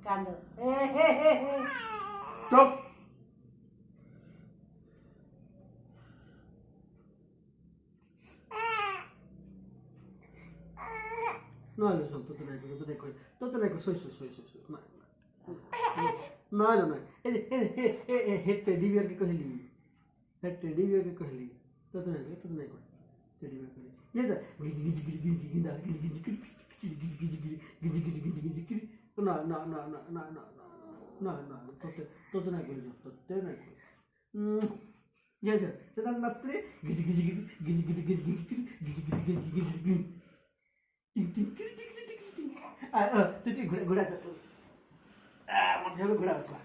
কান্দো চুপ নইলে শোন তোতে নাই সই নইলে নয় হেটে ডিবিয়ারকে কহিলি তোতে নাই কর টেডি বিয়ার কহিলি ये जा गिज गिंदा गिज ना তোতে নাই করি তোতে নাই করি ये जा तेरा नस्त्रे गिज तुझी घोड्याचं माझ्यावर घोडा बसला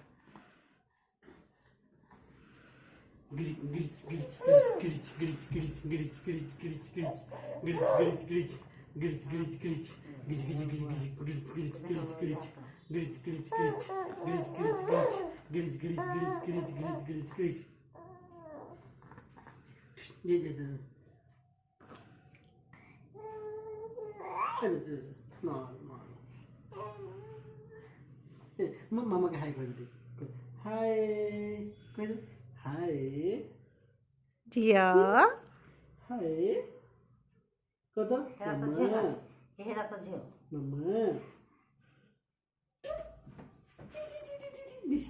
मामा के हाय कर दे हाय कर हाय জিয়া हाय कत হেরা তো ঝিও मामा Giz.